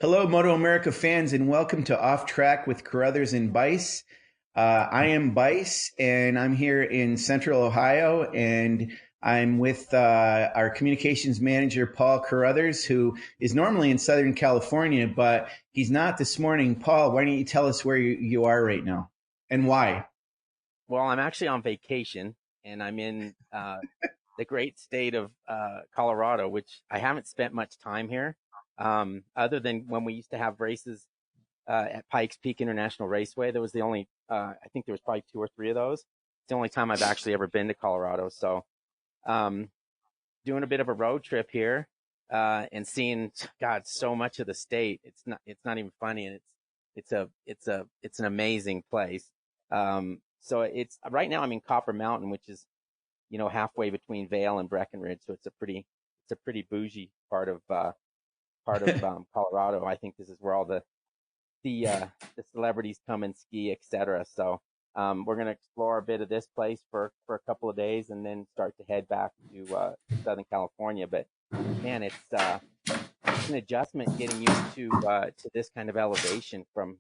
Hello, MotoAmerica fans, and welcome to Off Track with Carruthers and Bice. I am Bice, and I'm here in Central Ohio, and I'm with our communications manager, Paul Carruthers, who is normally in Southern California, but he's not this morning. Paul, why don't you tell us where you are right now and why? Well, I'm actually on vacation and I'm in the great state of Colorado, which I haven't spent much time here, other than when we used to have races at Pikes Peak International Raceway. There was the only, I think there was probably two or three of those. It's the only time I've actually ever been to Colorado. So, um, doing a bit of a road trip here and seeing, God, so much of the state. It's not even funny, and it's an amazing place. So it's right now I'm in Copper Mountain, which is halfway between Vail and Breckenridge. So it's a pretty bougie part of Colorado. I think this is where all the celebrities come and ski, etc. So we're gonna explore a bit of this place for a couple of days, and then start to head back to Southern California. But man, it's an adjustment getting used to this kind of elevation from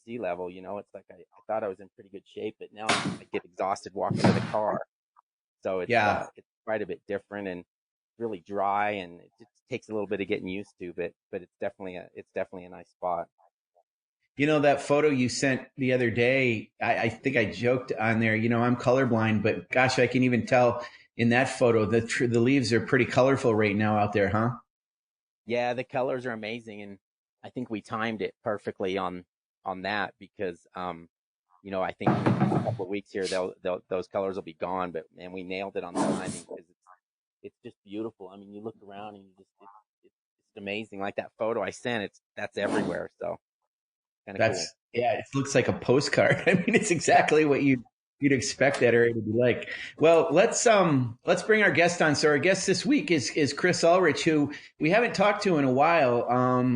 sea level. It's like I thought I was in pretty good shape, but now I get exhausted walking to the car. So Yeah. it's quite a bit different and really dry, and it just takes a little bit of getting used to. But it's definitely a nice spot. You know, that photo you sent the other day, I think I joked on there, I'm colorblind, but gosh, I can even tell in that photo, the leaves are pretty colorful right now out there, huh? Yeah, the colors are amazing, and I think we timed it perfectly on that because I think in a couple of weeks here those colors will be gone. But man, we nailed it on the timing because it's just beautiful. I mean, you look around and it's amazing. Like that photo I sent, that's everywhere. So kind of cool. Yeah, it looks like a postcard. I mean, it's exactly what you'd expect that area to be like. Well, let's bring our guest on. So our guest this week is Chris Ulrich, who we haven't talked to in a while.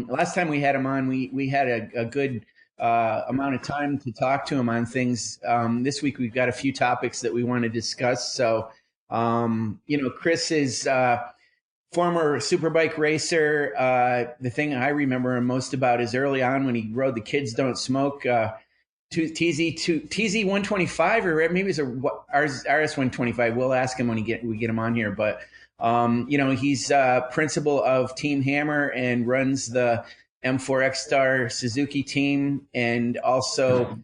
Last time we had him on, we had a good amount of time to talk to him on things. This week we've got a few topics that we want to discuss. So, Chris is former Superbike racer. The thing I remember him most about is early on when he rode the Kids Don't Smoke TZ 125, or maybe it's a RS 125. We'll ask him when we get him on here. But he's principal of Team Hammer and runs the M4 ECSTAR Suzuki team, and also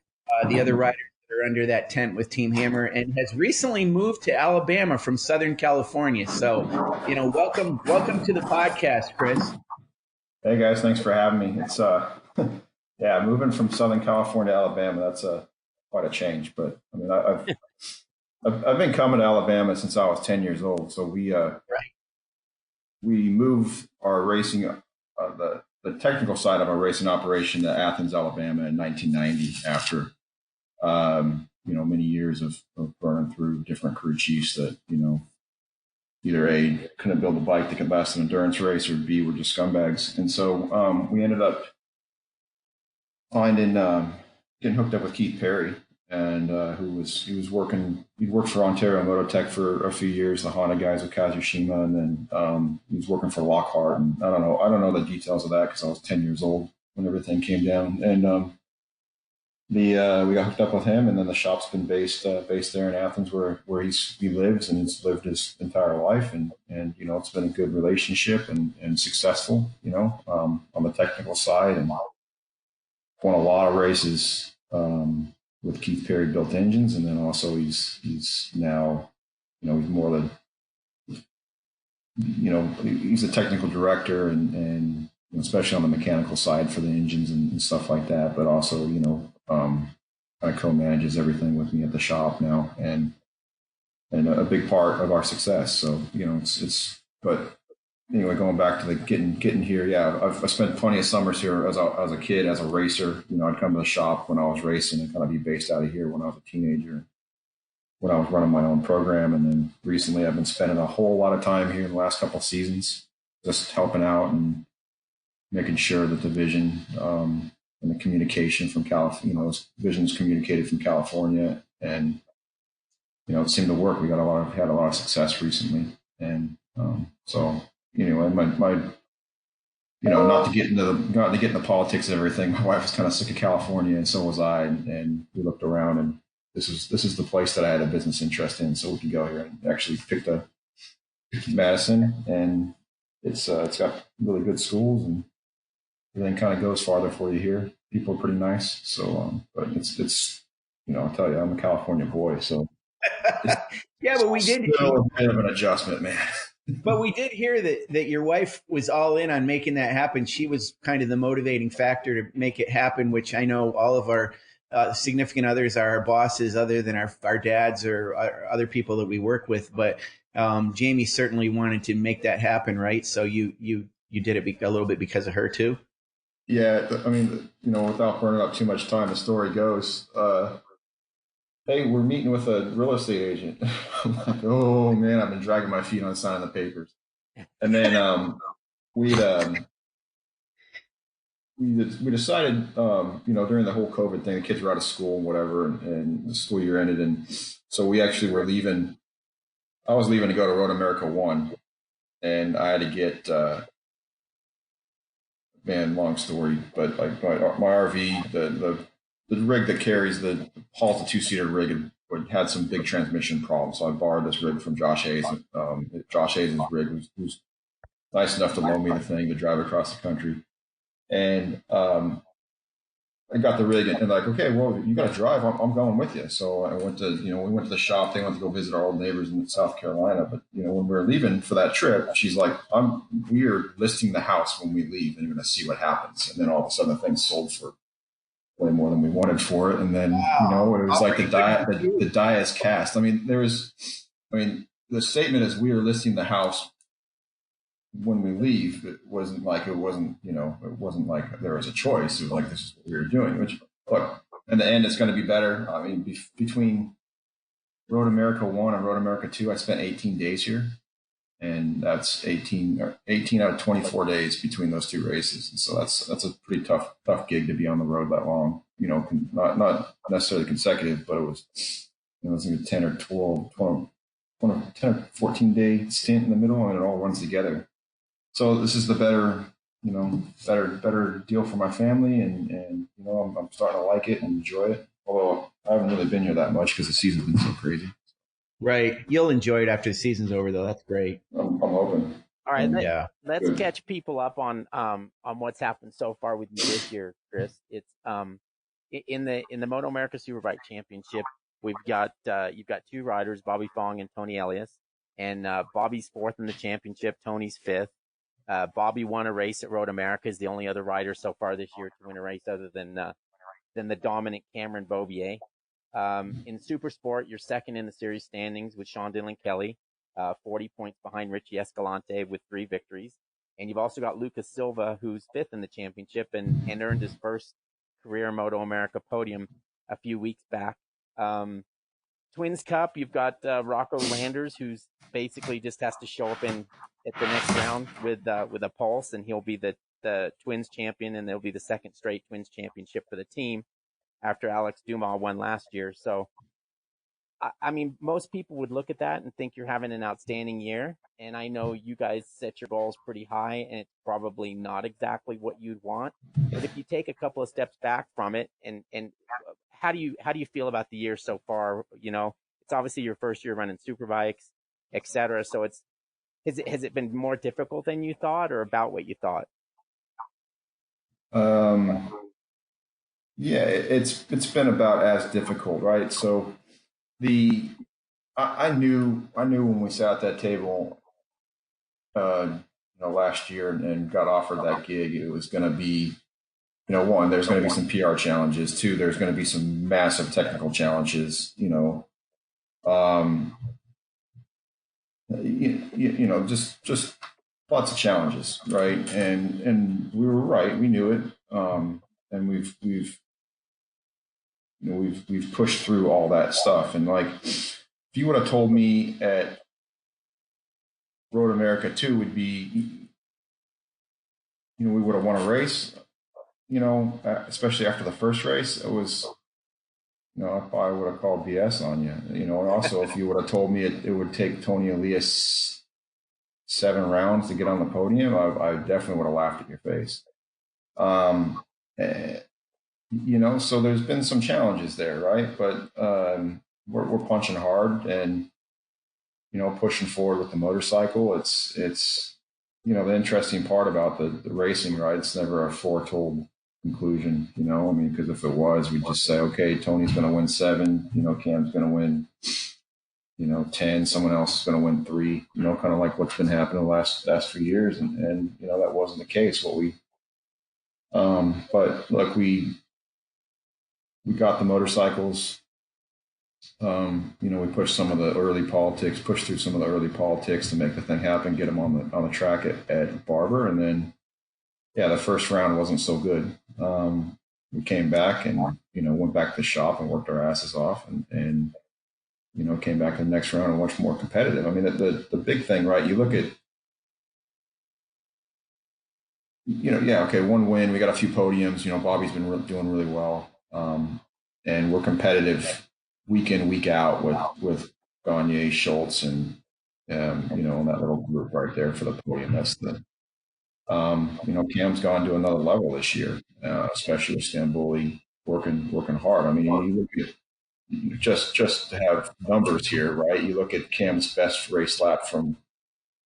the other riders that are under that tent with Team Hammer, and has recently moved to Alabama from Southern California. So, welcome to the podcast, Chris. Hey guys, thanks for having me. It's yeah, moving from Southern California to Alabama, that's quite a change. But I mean, I've been coming to Alabama since I was 10 years old. So Right. we moved our racing the technical side of our racing operation to Athens, Alabama in 1990 after many years of burning through different crew chiefs that either A, couldn't build a bike that could last an endurance race, or B, were just scumbags. And so we ended up finding getting hooked up with Keith Perry, and he'd worked for Ontario Mototech for a few years, the Honda guys with Kazushima, and then he was working for Lockhart. And I don't know the details of that because I was 10 years old when everything came down. And we got hooked up with him, and then the shop's been based there in Athens, where he lives and has lived his entire life, and it's been a good relationship and successful, on the technical side, and won a lot of races with Keith Perry built engines, and then also he's now he's more than he's a technical director and especially on the mechanical side for the engines and stuff like that, but also kind of co-manages everything with me at the shop now, and a big part of our success. So but anyway, going back to the getting here, yeah, I spent plenty of summers here as a kid, as a racer. I'd come to the shop when I was racing and kind of be based out of here when I was a teenager, when I was running my own program. And then recently I've been spending a whole lot of time here in the last couple of seasons, just helping out and making sure that the vision and the communication from California, vision is communicated from California, and it seemed to work. We had a lot of success recently, and so anyway, my not to get into politics and everything. My wife was kind of sick of California, and so was I. And we looked around, and this is the place that I had a business interest in, so we could go here and actually picked Madison, and it's got really good schools, and everything kind of goes farther for you here. People are pretty nice, so but it's I'll tell you, I'm a California boy, so yeah, but we did still a bit of an adjustment, man. But we did hear that your wife was all in on making that happen. She was kind of the motivating factor to make it happen, which I know all of our significant others are our bosses, other than our dads or other people that we work with. But Jamie certainly wanted to make that happen, right? So you did it a little bit because of her too. Yeah, I mean, without burning up too much time, the story goes, hey, we're meeting with a real estate agent. I'm like, oh man, I've been dragging my feet on signing the papers. And then we decided, during the whole COVID thing, the kids were out of school and whatever, and the school year ended, and so we actually were leaving. I was leaving to go to MotoAmerica 1, and I had to get. Man, long story, but like my RV, the rig that carries the hauls the 2-seater rig had some big transmission problems. So I borrowed this rig from Josh Hayes. Josh Hayes' rig was nice enough to loan me the thing to drive across the country. And I got the rig and like, okay, well, you got to drive. I'm going with you. So I went to, we went to the shop. They went to go visit our old neighbors in South Carolina. But, when we were leaving for that trip, she's like, we are listing the house when we leave and we're going to see what happens. And then all of a sudden the thing sold for way more than we wanted for it. And then, wow. It was like the die is cast. I mean, the statement is we are listing the house when we leave. It wasn't like there was a choice. It was like, this is what we were doing, which, look, in the end, it's going to be better. I mean, between MotoAmerica 1 and MotoAmerica 2, I spent 18 days here, and that's 18 out of 24 days between those two races. And so that's a pretty tough gig to be on the road that long, not necessarily consecutive, but it was like a 10 or 10 or 14 day stint in the middle, and it all runs together. So this is the better deal for my family, and I'm starting to like it and enjoy it. Although I haven't really been here that much because the season's been so crazy. Right, you'll enjoy it after the season's over, though. That's great. I'm hoping. All right, let's catch people up on what's happened so far with you this year, Chris. It's in the MotoAmerica Superbike Championship. You've got two riders, Bobby Fong and Tony Elias, and Bobby's fourth in the championship, Tony's fifth. Bobby won a race at MotoAmerica, is the only other rider so far this year to win a race other than the dominant Cameron Beaubier. In Supersport, you're second in the series standings with Sean Dillon Kelly, 40 points behind Richie Escalante with 3 victories. And you've also got Lucas Silva, who's fifth in the championship and earned his first career MotoAmerica podium a few weeks back. Twins Cup, you've got Rocco Landers, who's basically just has to show up at the next round with a pulse, and he'll be the Twins champion, and there'll be the second straight Twins championship for the team after Alex Dumas won last year. So, I mean, most people would look at that and think you're having an outstanding year, and I know you guys set your goals pretty high, and it's probably not exactly what you'd want. But if you take a couple of steps back from it, and how do you feel about the year so far? It's obviously your first year running Superbikes, etc. So has it been more difficult than you thought, or about what you thought? Yeah, it's been about as difficult, right? So I knew when we sat at that table, last year and got offered that gig, it was going to be, one, there's going to be some PR challenges. Two, there's going to be some massive technical challenges. Just lots of challenges, right? And we were right. We knew it, and we've pushed through all that stuff. And like, if you would have told me at MotoAmerica 2 would be, we would have won a race, especially after the first race, it was, I probably would have called BS on you, and also if you would have told me it would take Tony Elias 7 rounds to get on the podium, I definitely would have laughed at your face. So there's been some challenges there, right? But we're punching hard and, pushing forward with the motorcycle. It's the interesting part about the racing, right? It's never a foretold conclusion, because if it was, we'd just say, okay, Tony's going to win 7, Cam's going to win, 10, someone else is going to win 3, kind of like what's been happening the last few years. And that wasn't the case. But look, we got the motorcycles. We pushed through some of the early politics to make the thing happen, get them on the track at Barber. And then, the first round wasn't so good. We came back and, went back to the shop and worked our asses off and came back to the next round and much more competitive. I mean, the big thing, right? You look at, one win, we got a few podiums, Bobby's been doing really well. And we're competitive week in, week out with Gagne, Schultz, and that little group right there for the podium. That's Cam's gone to another level this year, especially with Stamboli working hard. I mean, you look at just to have numbers here, right? You look at Cam's best race lap from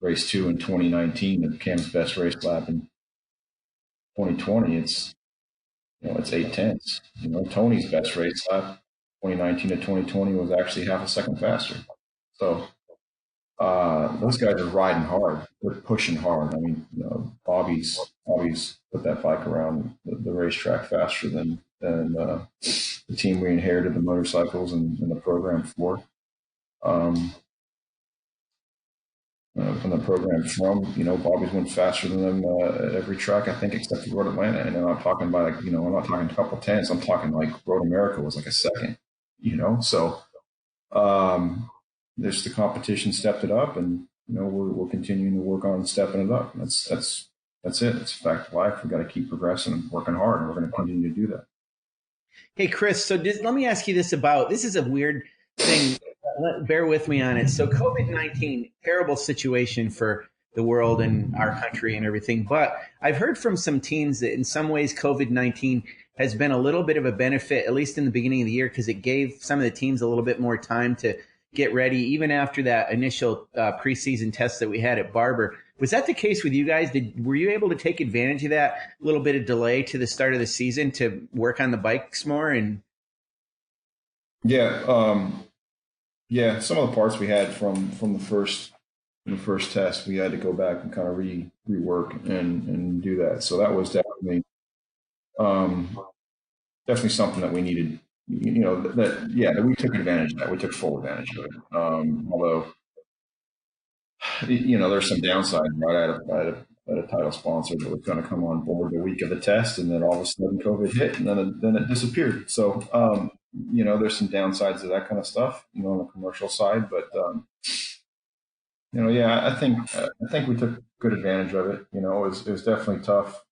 race 2 in 2019 and Cam's best race lap in 2020. It's 8/10. Tony's best race lap 2019 to 2020 was actually half a second faster. So those guys are riding hard. They're pushing hard. I mean, Bobby's put that bike around the racetrack faster than the team we inherited the motorcycles and the program for. From the program from, Bobby's went faster than them at every track, I think, except for Road Atlanta. And I'm not talking about, I'm not talking a couple of tenths. I'm talking like Road America was like a second, So there's the competition stepped it up, and we're continuing to work on stepping it up. That's it. It's a fact of life. We've got to keep progressing and working hard, and we're going to continue to do that. Hey, Chris, so let me ask you this is a weird thing. Bear with me on it. So COVID-19, terrible situation for the world and our country and everything. But I've heard from some teams that in some ways COVID-19 has been a little bit of a benefit, at least in the beginning of the year, because it gave some of the teams a little bit more time to get ready, even after that initial preseason test that we had at Barber. Was that the case with you guys? Were you able to take advantage of that little bit of delay to the start of the season to work on the bikes more? And yeah, some of the parts we had from the first test, we had to go back and kind of rework and do that. So that was definitely something that we needed. That we took advantage of that. We took full advantage of it. Although, there's some downside, right? I had a title sponsor that was going to come on board the week of the test, and then all of a sudden COVID hit, and then it disappeared. So, there's some downsides to that kind of stuff, on the commercial side. But, I think we took good advantage of it. It was definitely tough.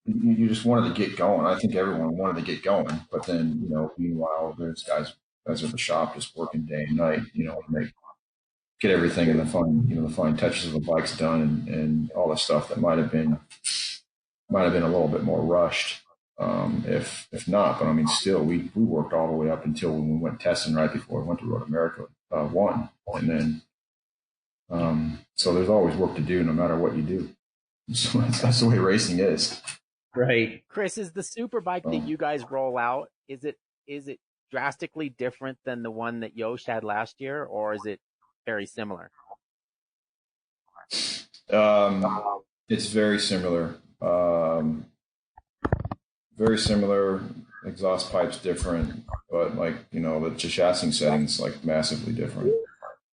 You just wanted to get going. I think everyone wanted to get going, but then, meanwhile, there's guys at the shop just working day and night, to get everything in the fine touches of the bikes done and all the stuff that might have been a little bit more rushed, if not. But I mean, still, we worked all the way up until when we went testing right before we went to Road America 1, and then so there's always work to do no matter what you do. So that's the way racing is. Right. Chris, is the Superbike that you guys roll out, is it drastically different than the one that Yosh had last year, or is it very similar? It's very similar. Very similar. Exhaust pipes different, but the chassis settings massively different.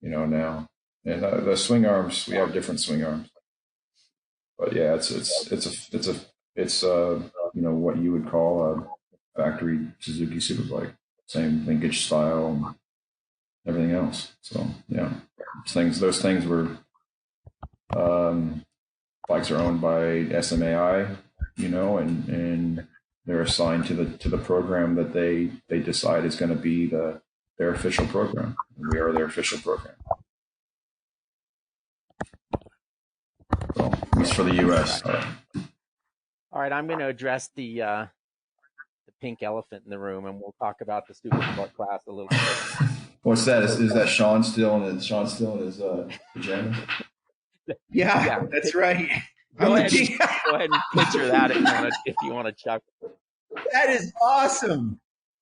Now, and the swing arms, we have different swing arms. But yeah, it's what you would call a factory Suzuki Superbike. Same linkage style and everything else. So yeah, those things were bikes are owned by SMAI, and they're assigned to the program that they decide is going to be their official program. We are their official program. So, at least for the U.S. All right, I'm going to address the pink elephant in the room, and we'll talk about the Supersport class a little bit. What's that? Is that Sean still in his pajamas? Yeah, that's right. Go ahead and picture that if you want to chuck. That is awesome.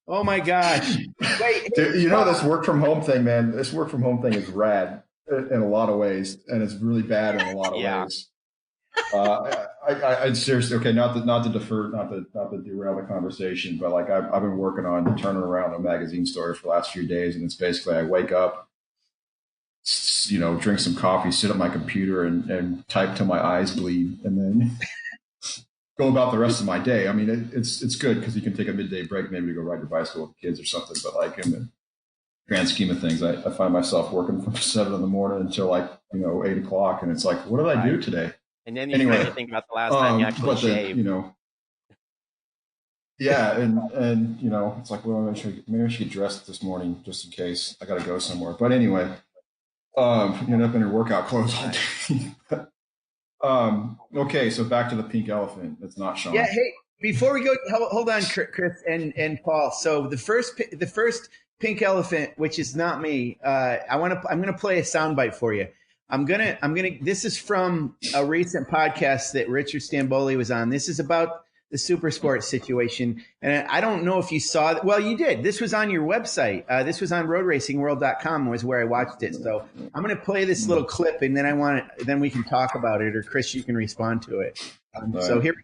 Oh my gosh. Wait, dude, you know, this work from home thing, man, this work from home thing is rad in a lot of ways, and it's really bad in a lot of ways. I seriously, okay, not to derail the conversation, but like I've been working on turning around a magazine story for the last few days, and it's basically I wake up, you know, drink some coffee, sit at my computer and type till my eyes bleed, and then go about the rest of my day. I mean, it's good because you can take a midday break, maybe to go ride your bicycle with the kids or something. But like in the grand scheme of things, I find myself working from 7 in the morning until like, you know, 8 o'clock, and it's like, what did I do today? And then you think about the last time you actually shaved. You know, yeah, and you know, it's like, well, maybe I should get dressed this morning just in case I got to go somewhere. But anyway, you end up in your workout clothes all day. Okay, so back to the pink elephant. It's not Sean. Yeah, hey, before we go, hold on, Chris and Paul. So the first pink elephant, which is not me, I'm gonna play a soundbite for you. This is from a recent podcast that Richard Stamboli was on. This is about the Supersport situation. And I don't know if you saw it. Well, you did. This was on your website. This was on roadracingworld.com was where I watched it. So I'm going to play this little clip, and then we can talk about it, or Chris, you can respond to it. So here,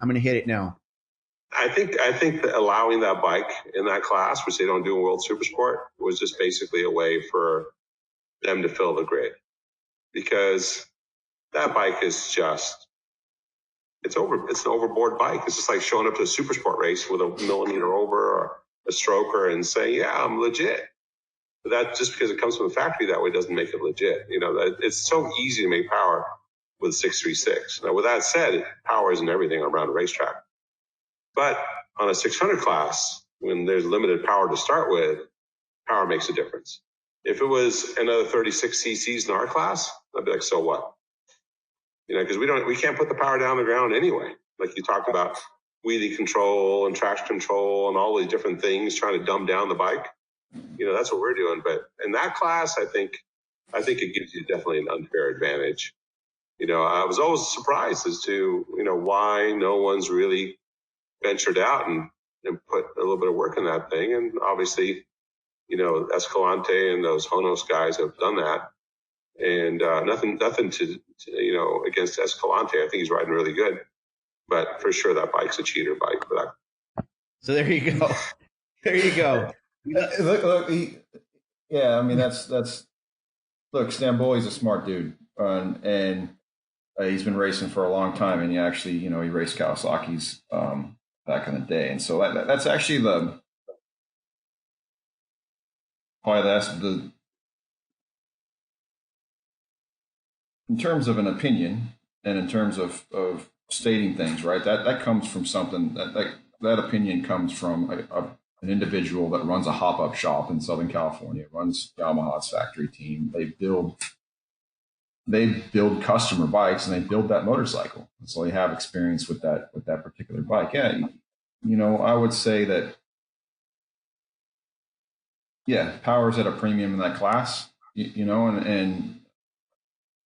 I'm going to hit it now. I think that allowing that bike in that class, which they don't do in World Supersport, was just basically a way for them to fill the grid. Because that bike is just, it's an overboard bike. It's just like showing up to a Supersport race with a millimeter over or a stroker and saying, yeah, I'm legit. But that just because it comes from the factory that way doesn't make it legit. You know, it's so easy to make power with 636. Now, with that said, power isn't everything around a racetrack. But on a 600 class, when there's limited power to start with, power makes a difference. If it was another 36 cc's in our class, I'd be like, so what? You know, because we can't put the power down the ground anyway. Like you talked about wheelie control and traction control and all these different things, trying to dumb down the bike. You know, that's what we're doing. But in that class, I think it gives you definitely an unfair advantage. You know, I was always surprised as to, you know, why no one's really ventured out and put a little bit of work in that thing. And obviously, you know, Escalante and those Honos guys have done that. And nothing to you know, against Escalante. I think he's riding really good. But for sure, that bike's a cheater bike for that. So there you go. There you go. Look, yeah, I mean, that's look, Stamboli's a smart dude. And he's been racing for a long time. And he actually, you know, he raced Kawasaki's back in the day. And so that's actually in terms of an opinion and in terms of stating things, right? That comes from something that opinion comes from an individual that runs a hop-up shop in Southern California, runs Yamaha's factory team. They build customer bikes and they build that motorcycle. And so they have experience with that particular bike. Yeah, you know, I would say that, yeah, power's at a premium in that class, you know, and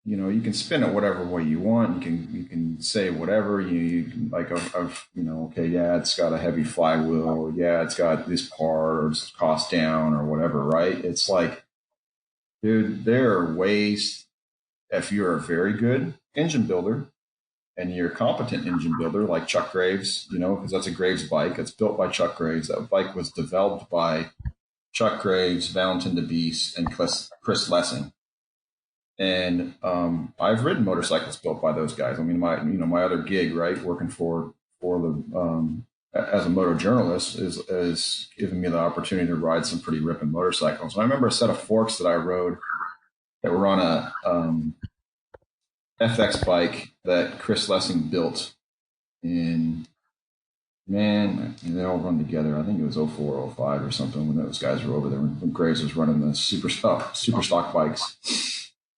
you know, you can spin it whatever way you want. You can say whatever you can, like, you know, okay, yeah, it's got a heavy flywheel, or yeah, it's got this part, or it's cost down, or whatever, right? It's like, dude, there are ways, if you're a very good engine builder and you're a competent engine builder, like Chuck Graves, you know, because that's a Graves bike. It's built by Chuck Graves. That bike was developed by Chuck Graves, Valentin DeBeese, and Chris Lessing. And I've ridden motorcycles built by those guys. I mean, my other gig, right, working for the as a moto journalist is giving me the opportunity to ride some pretty ripping motorcycles. And I remember a set of forks that I rode that were on a FX bike that Chris Lessing built in, man, they all run together. I think it was 04, 05 or something when those guys were over there, when Graves was running the super stock bikes.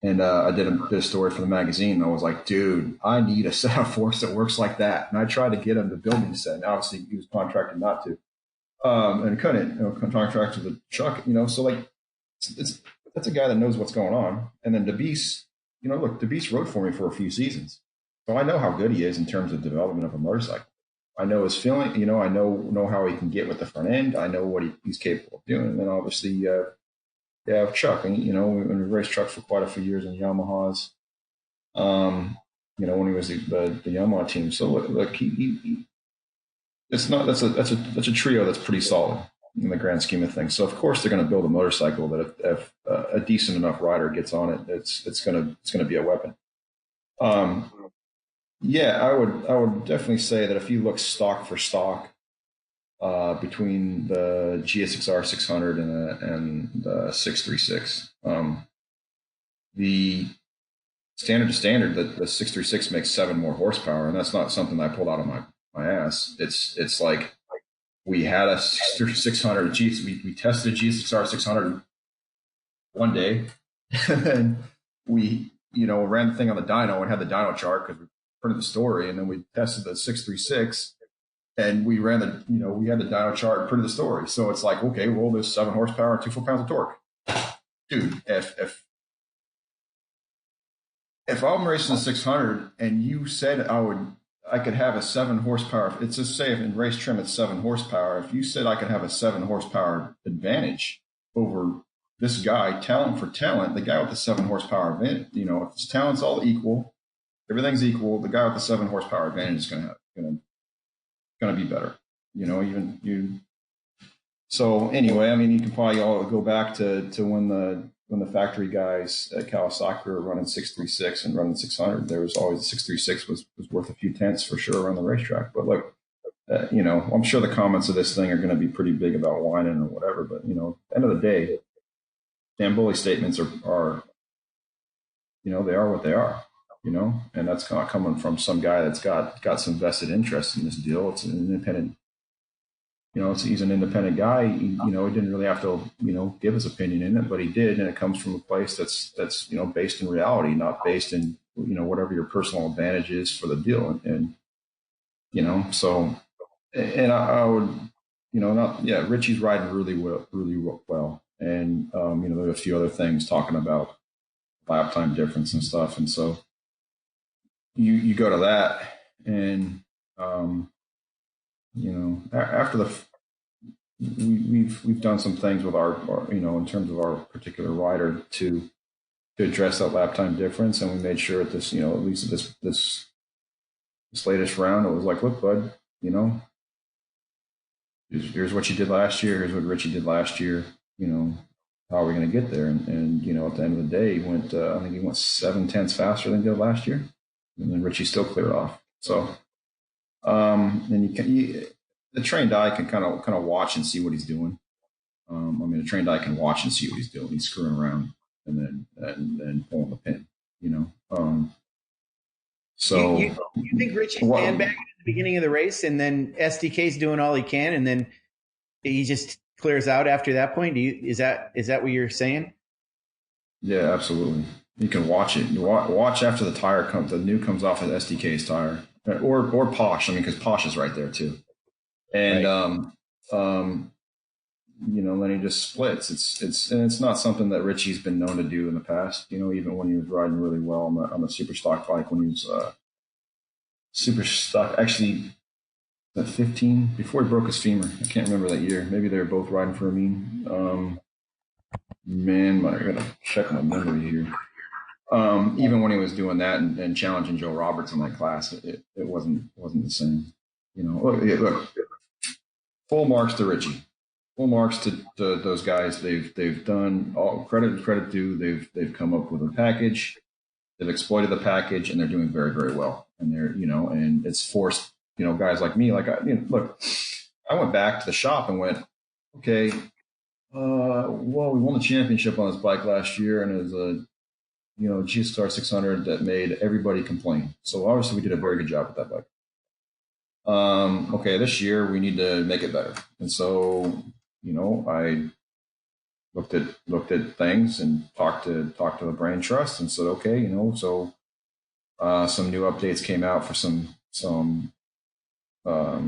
And I did a story for the magazine, and I was like, dude, I need a set of forks that works like that. And I tried to get him to build me a set. And obviously, he was contracted not to. And couldn't, contracted with Chuck, so like, that's a guy that knows what's going on. And then DeBeese, look, DeBeese rode for me for a few seasons. So I know how good he is in terms of development of a motorcycle. I know his feeling, I know how he can get with the front end. I know what he's capable of doing. And then obviously, Chuck, and we raced Chuck for quite a few years in Yamahas. When he was the Yamaha team. So look, he that's a trio that's pretty solid in the grand scheme of things. So of course they're going to build a motorcycle that if a decent enough rider gets on it, it's going to be a weapon. I would definitely say that if you look stock for stock, between the GSXR 600 and the 636. The standard to standard, that the 636 makes 7 more horsepower, and that's not something I pulled out of my ass. It's like we had a 600 we tested a GSXR 600 one day, and then we ran the thing on the dyno and had the dyno chart because we printed the story, and then we tested the 636. And we ran we had the dyno chart and printed the story. So it's like, okay, well, there's 7 horsepower and 2 foot-pounds of torque. Dude, if I'm racing the 600 and you said I could have a 7 horsepower, it's just say if in race trim it's 7 horsepower. If you said I could have a 7 horsepower advantage over this guy, talent for talent, the guy with the 7 horsepower advantage, if his talent's all equal, everything's equal, the guy with the 7 horsepower advantage is going to be better, So anyway, I mean, you can probably all go back to when the factory guys at Kawasaki were running 636 and running 600. There was always the 636 was worth a few tenths for sure around the racetrack. But look, I'm sure the comments of this thing are going to be pretty big about whining or whatever. But at the end of the day, damn bully statements are they are what they are. And that's not coming from some guy that's got some vested interest in this deal. It's an independent, he's an independent guy. He didn't really have to, give his opinion in it, but he did. And it comes from a place that's based in reality, not based in, whatever your personal advantage is for the deal. And so, and I would, Richie's riding really well. And, there are a few other things talking about lap time difference and stuff. And so, you go to that, and after we've done some things with our in terms of our particular rider to address that lap time difference, and we made sure at this at least at this latest round, it was like, look, bud, here's what you did last year, here's what Richie did last year, how are we going to get there? And at the end of the day, he went I think he went 7 tenths faster than he did last year. And then Richie still cleared off. So, and the trained eye can kind of watch and see what he's doing. A trained eye can watch and see what he's doing. He's screwing around and then pulling the pin. So you think Richie's sandbagging at the beginning of the race, and then SDK's doing all he can, and then he just clears out after that point? Is that what you're saying? Yeah, absolutely. You can watch it. Watch after the new comes off of SDK's tire, or Posh. Because Posh is right there too. And right. Then he just splits. It's not something that Richie's been known to do in the past. Even when he was riding really well on the super stock bike, when he was super stock, actually, at 15 before he broke his femur. I can't remember that year. Maybe they were both riding for Amin. I gotta check my memory here. Even when he was doing that and challenging Joe Roberts in that class, it wasn't the same. Look, full marks to Richie, full marks to those guys. They've done all credit due. They've come up with a package. They've exploited the package, and they're doing very, very well. And they're and it's forced guys like me. Look, I went back to the shop and went, okay, well, we won the championship on this bike last year, and it was a GSXR 600 that made everybody complain. So obviously we did a very good job with that bike. Okay, this year we need to make it better. And so, I looked at things and talked to the brand trust and said, okay, so some new updates came out for some a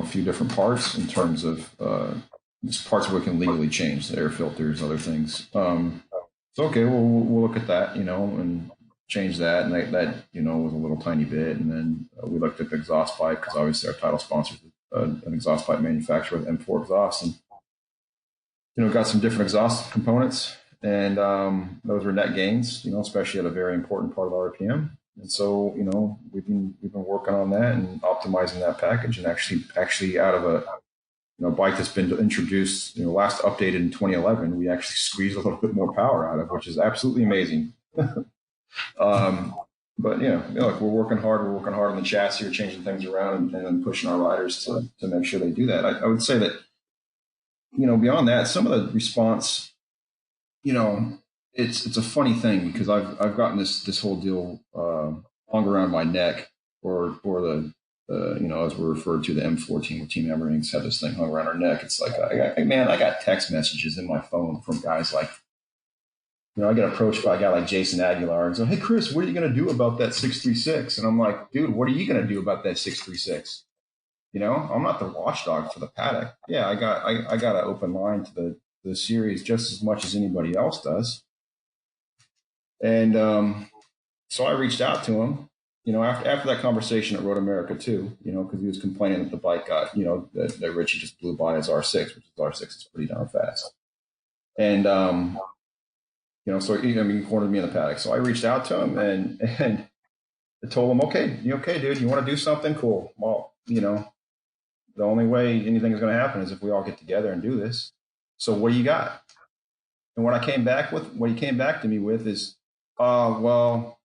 few different parts in terms of just parts we can legally change, the air filters, other things. So okay, we'll look at that, and change that, and that was a little tiny bit, and then we looked at the exhaust pipe because obviously our title sponsor is an exhaust pipe manufacturer with M4 exhaust, and got some different exhaust components, and those were net gains, especially at a very important part of RPM. And so, we've been working on that and optimizing that package, and actually out of a bike that's been introduced, last updated in 2011, we actually squeezed a little bit more power out of, which is absolutely amazing. But look, we're working hard. We're working hard on the chassis, we're changing things around, and then pushing our riders to make sure they do that. I would say that, beyond that, some of the response, it's a funny thing because I've gotten this whole deal hung around my neck, or the as we're referred to, the M4 team with Team Emmerings had this thing hung around our neck. It's like I got text messages in my phone from guys like, I get approached by a guy like Jason Aguilar and say, hey Chris, what are you going to do about that 636? And I'm like, dude, what are you going to do about that 636? I'm not the watchdog for the paddock. Yeah, I got an open line to the series just as much as anybody else does. And so I reached out to him, after that conversation at MotoAmerica too, because he was complaining that the bike got, that Richie just blew by his R6, which is R6 is pretty darn fast. And, so he cornered me in the paddock. So I reached out to him and I told him, okay, dude, you want to do something? Cool. Well, the only way anything is going to happen is if we all get together and do this. So what do you got? And what he came back to me with is, well,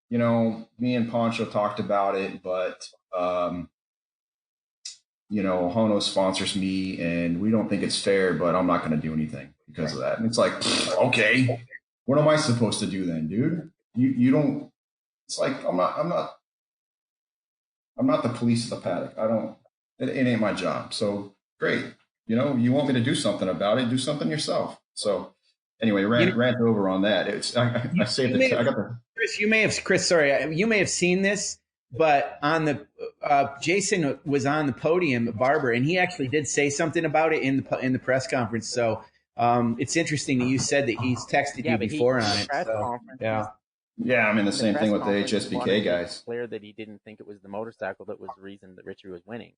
me and Poncho talked about it, but, Hono sponsors me and we don't think it's fair, but I'm not going to do anything because of that. And it's like, okay, what am I supposed to do then, dude? You don't, it's like, I'm not the police of the paddock. It ain't my job. So great. You want me to do something about it, do something yourself. So anyway, rant over on that. It's I saved it. I got the Chris, you may have seen this, but on the Jason was on the podium at Barber, and he actually did say something about it in the press conference. So it's interesting that you said that he's texted you before on it. So, yeah, I mean the same thing with the HSBK guys. Clear that he didn't think it was the motorcycle that was the reason that Richie was winning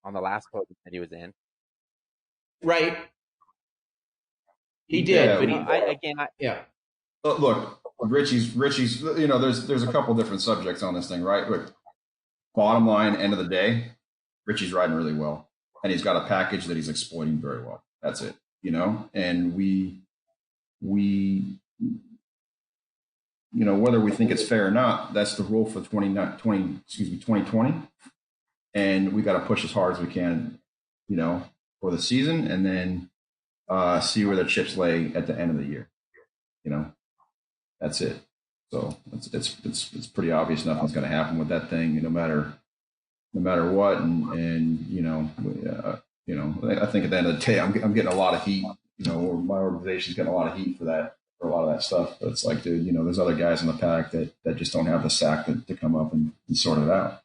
on the last podium that he was in. Right. He did, yeah, but look, Richie's. There's a couple different subjects on this thing, right? Look, bottom line, end of the day, Richie's riding really well, and he's got a package that he's exploiting very well. That's it, and we, whether we think it's fair or not, that's the rule for 2020, and we got to push as hard as we can, for the season, and then see where the chips lay at the end of the year. That's it. So it's pretty obvious nothing's going to happen with that thing, no matter what. And I think at the end of the day, I'm getting a lot of heat. Or my organization's getting a lot of heat for a lot of that stuff. But it's like, dude, there's other guys in the paddock that just don't have the sack to come up and sort it out,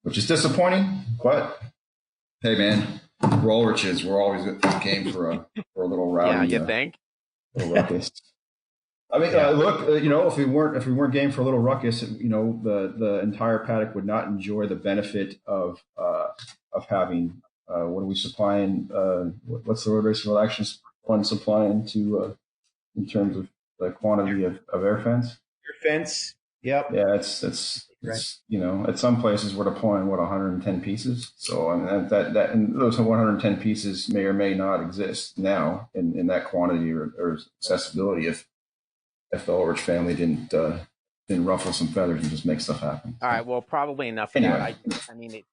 which is disappointing. But hey, man, we're Ulriches. We're always game for a little rowdy. Yeah, you think? Little ruckus. I mean, look, if we weren't game for a little ruckus, the entire paddock would not enjoy the benefit of having what are we supplying? What's the road race relations fund supplying to in terms of the quantity of air fence? Air fence. Yep. Yeah, it's right. At some places we're deploying 110 pieces. So I mean that and those 110 pieces may or may not exist now in that quantity or accessibility if the Ulrich family didn't ruffle some feathers and just make stuff happen. All right. Well, probably enough for that. I mean,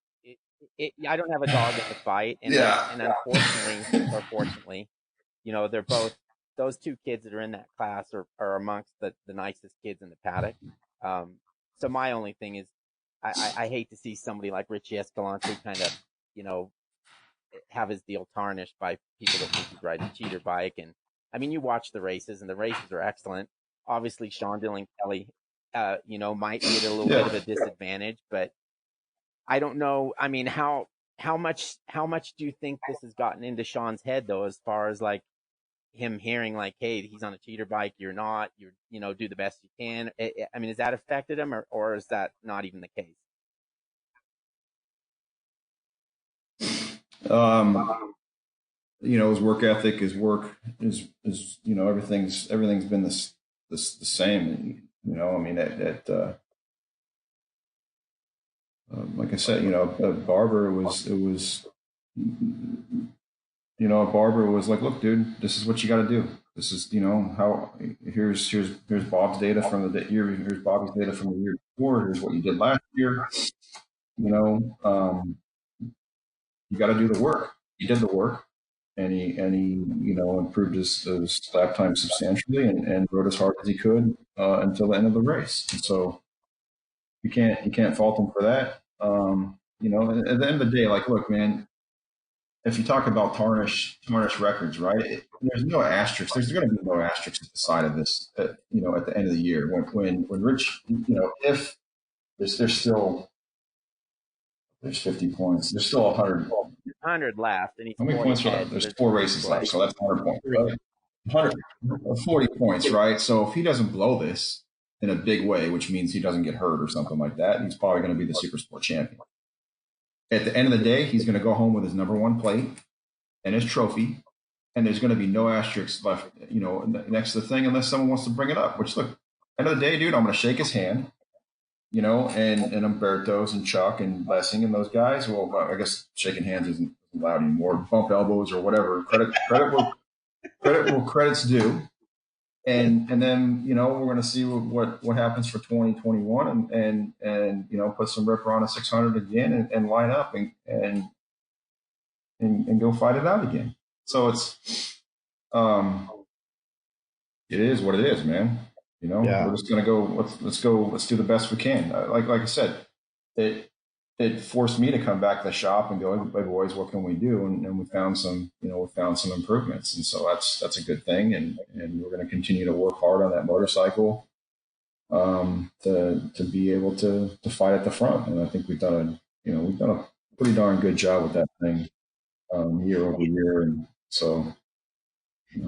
I don't have a dog in the fight, and unfortunately or fortunately, they're both, those two kids that are in that class are amongst the nicest kids in the paddock. So my only thing is, I hate to see somebody like Richie Escalante kind of, have his deal tarnished by people that think he's riding a cheater bike. And I mean, you watch the races, and the races are excellent. Obviously, Sean Dillon Kelly, might be at a little bit of a disadvantage, but I don't know. I mean, how much do you think this has gotten into Sean's head, though, as far as like him hearing like, hey, he's on a cheater bike, you're not, do the best you can. I mean, has that affected him, or is that not even the case? His work ethic, his work is everything's been the same. I mean, like I said, Barber Barber was like, look, dude, this is what you got to do. This is, here's Bob's data from the year. Here's Bobby's data from the year before. Here's what you did last year. You got to do the work. He did the work, and he improved his lap time substantially and rode as hard as he could until the end of the race. And so you can't fault him for that. At the end of the day, like, look, man, if you talk about tarnish records, right? There's no asterisks. There's going to be no asterisks at the side of this. At the end of the year, when Rich, if there's 50 points, there's still 100 left, and how many points left? There's 4 races left, so that's 100 points. Right? 140 points, right? So if he doesn't blow this in a big way, which means he doesn't get hurt or something like that, he's probably going to be the Supersport champion. At the end of the day, he's going to go home with his number 1 plate and his trophy, and there's going to be no asterisks left, next to the thing unless someone wants to bring it up. Which, look, end of the day, dude, I'm going to shake his hand, and Umberto's and Chuck and Lessing and those guys. Well, I guess shaking hands isn't allowed anymore. Bump elbows or whatever. Credit where credit's due. And then, we're going to see what happens for 2021 and put some ripper on a 600 again and line up and go fight it out again. So it is what it is, man. We're just going to go, let's do the best we can. Like I said, it forced me to come back to the shop and go, hey, boys, what can we do? And we found some improvements. And so that's a good thing. And we're going to continue to work hard on that motorcycle to be able to fight at the front. And I think we've done a pretty darn good job with that thing year over year. And so.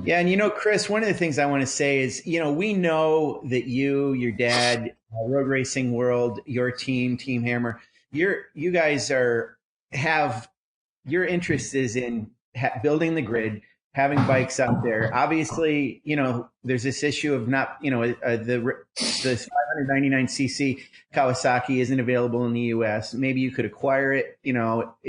Yeah. And, Chris, one of the things I want to say is, we know that your dad, Road Racing World, your team, Team Hammer, you guys have your interest is in building the grid, having bikes out there. Obviously, there's this issue of not, the 599cc Kawasaki isn't available in the US. Maybe you could acquire it,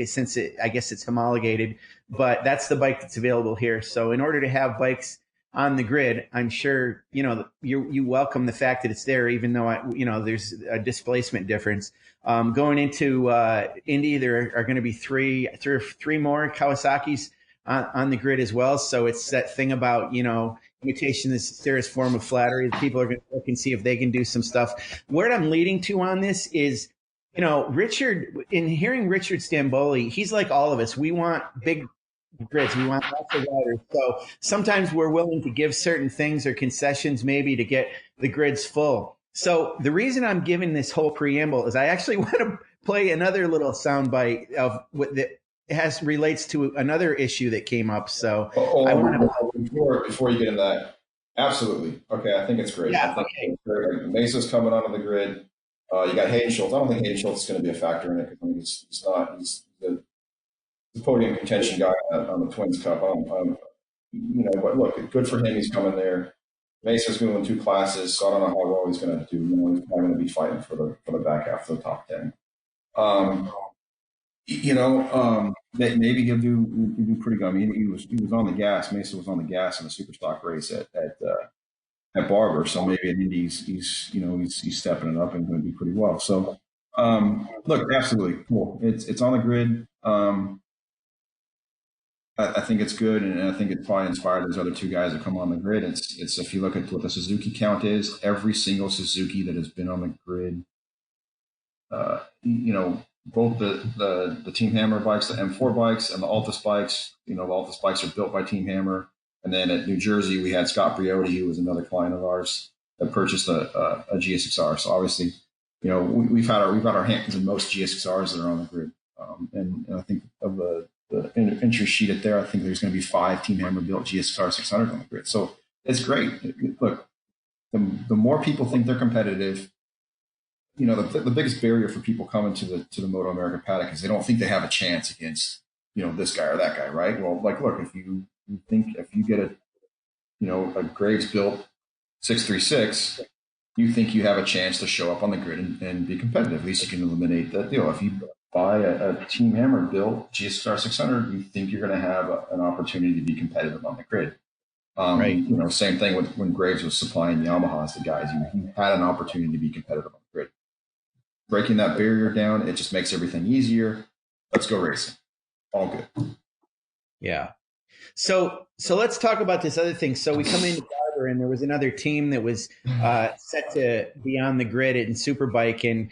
since I guess it's homologated, but that's the bike that's available here. So in order to have bikes on the grid, I'm sure, you welcome the fact that it's there, even though, there's a displacement difference. Going into Indy, there are going to be three more Kawasaki's on the grid as well. So it's that thing about, imitation is the sincerest form of flattery. People are going to look and see if they can do some stuff. Where I'm leading to on this is, Richard, in hearing Richard Stamboli, he's like all of us. We want big grids. We want lots of riders. So sometimes we're willing to give certain things or concessions maybe to get the grids full. So the reason I'm giving this whole preamble is I actually want to play another little soundbite of what that relates to another issue that came up. So I want to before you get into that. Absolutely. Okay. I think it's great. Yeah. Okay. Mesa's coming onto the grid. You got Hayden Schultz. I don't think Hayden Schultz is going to be a factor in it because he's not. He's the podium contention guy on the Twins Cup. But look, good for him. He's coming there. Mesa's going to 2 classes, so I don't know how well he's going to do. He's probably going to be fighting for the back half of the top 10. Maybe he'll do pretty good. I mean, he was on the gas. Mesa was on the gas in a super stock race at Barber. So maybe in Indy he's stepping it up and going to do pretty well. So look, absolutely cool. It's on the grid. I think it's good, and I think it probably inspired those other 2 guys that come on the grid. It's if you look at what the Suzuki count is, every single Suzuki that has been on the grid, both the Team Hammer bikes, the M4 bikes, and the Altus bikes. The Altus bikes are built by Team Hammer. And then at New Jersey, we had Scott Briotti, who was another client of ours, that purchased a GSXR. So obviously, we've had our hands in most GSXRs that are on the grid. And I think of the entry sheet at there, I think there's going to be 5 Team Hammer built GSXR 600 on the grid. So it's great. Look, the more people think they're competitive, the biggest barrier for people coming to the MotoAmerica paddock is they don't think they have a chance against, this guy or that guy, right? Well, like, look, if you get a Graves built 636, you think you have a chance to show up on the grid and be competitive. At least you can eliminate that. If you buy a Team Hammer built GSXR 600, you think you're going to have an opportunity to be competitive on the grid. Right. Same thing when Graves was supplying Yamahas to guys. He had an opportunity to be competitive on the grid. Breaking that barrier down, it just makes everything easier. Let's go racing. All good. Yeah. So let's talk about this other thing. So we come into Barber, and there was another team that was set to be on the grid in Superbike, and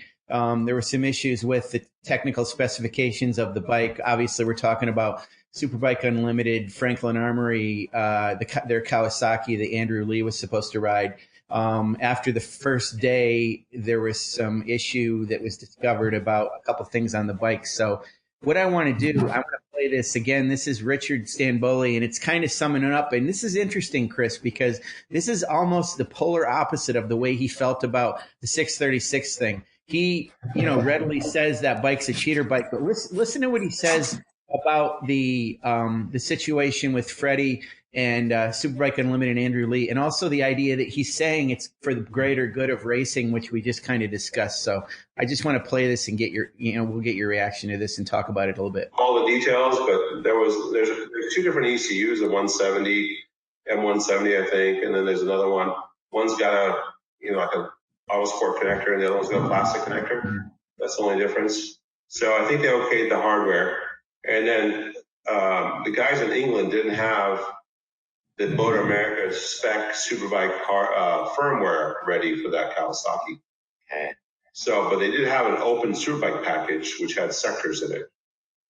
there were some issues with the technical specifications of the bike. Obviously, we're talking about Superbike Unlimited, Franklin Armory, their Kawasaki that Andrew Lee was supposed to ride. After the first day, there was some issue that was discovered about a couple things on the bike. So what I want to do, I want to play this again. This is Richard Stanboli, and it's kind of summing it up. And this is interesting, Chris, because this is almost the polar opposite of the way he felt about the 636 thing. He, readily says that bike's a cheater bike, but listen to what he says about the situation with Freddie and Superbike Unlimited and Andrew Lee, and also the idea that he's saying it's for the greater good of racing, which we just kind of discussed. So I just want to play this and get we'll get your reaction to this and talk about it a little bit. All the details, but there's 2 different ECUs, a 170, M170, I think, and then there's another one. One's got like a Autosport connector, and the other one's got a plastic connector. That's the only difference. So I think they okayed the hardware. And then the guys in England didn't have the MotoAmerica spec Superbike firmware ready for that Kawasaki. Okay. So, but they did have an open Superbike package which had sectors in it,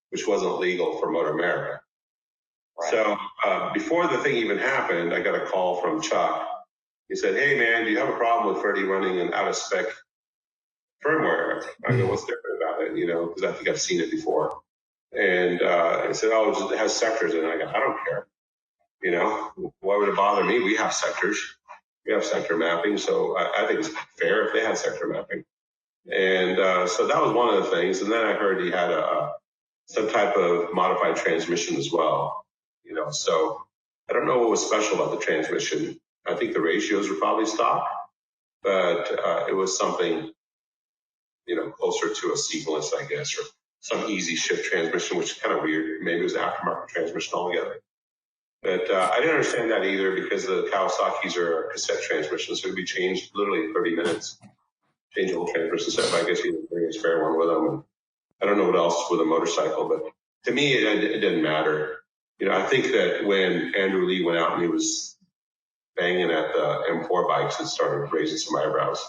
which wasn't legal for MotoAmerica. Right. So before the thing even happened, I got a call from Chuck. He said, "Hey man, do you have a problem with Freddie running an out of spec firmware?" I go, "What's different about it?" Because I think I've seen it before. And I said, "Oh, it has sectors in it." I go, "I don't care. Why would it bother me? We have sectors. We have sector mapping. So I think it's fair if they had sector mapping." And so that was one of the things. And then I heard he had some type of modified transmission as well. So I don't know what was special about the transmission. I think the ratios were probably stock, but it was something, closer to a seamless, I guess, or some easy shift transmission, which is kind of weird. Maybe it was aftermarket transmission altogether. But I didn't understand that either because the Kawasaki's are cassette transmissions, so it would be changed literally in 30 minutes. Change the whole transmission set, but I guess he didn't bring a spare one with him. And I don't know what else with a motorcycle, but to me, it didn't matter. I think that when Andrew Lee went out and he was banging at the M4 bikes, it started raising some eyebrows.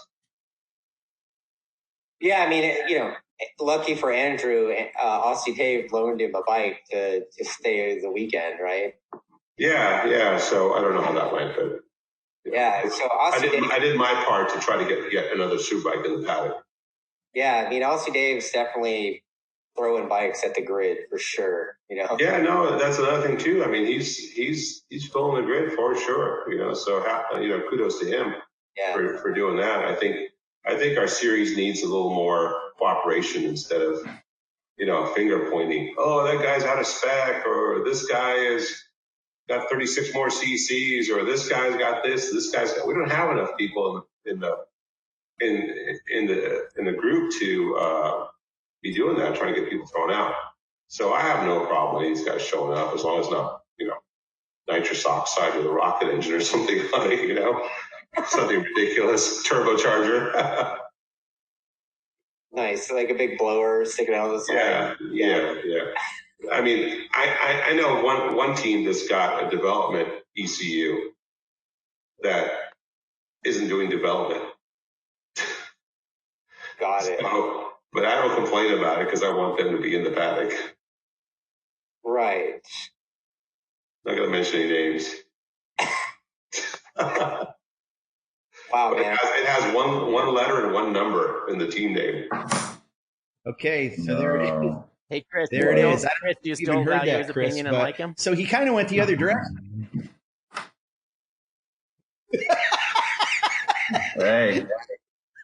Yeah, I mean, lucky for Andrew, Aussie Dave loaned him a bike to stay the weekend, right? Yeah. So I don't know how that went, but yeah. So I did my part to try to get another Superbike in the paddock. Yeah, I mean, Aussie Dave's definitely throwing bikes at the grid for sure. Yeah, no, that's another thing too. I mean, he's filling the grid for sure. So kudos to him for doing that. I think our series needs a little more cooperation instead of finger pointing. Oh, that guy's out of spec, or this guy is got 36 more CCs, or this guy's got this. This guy's got. We don't have enough people in the group to be doing that, trying to get people thrown out. So I have no problem with these guys showing up as long as not nitrous oxide with a rocket engine or something like something ridiculous, turbocharger. Nice, like a big blower sticking out of the side. Yeah. I mean, I know one team that's got a development ECU that isn't doing development. Got it. So But I don't complain about it because I want them to be in the paddock. Right. Not going to mention any names. Wow, man. It has one letter and one number in the team name. Okay, so there it is. Hey, Chris. There it is. I Chris, do you even still heard value that, his Chris, opinion and like him? So he kind of went the other direction. Hey,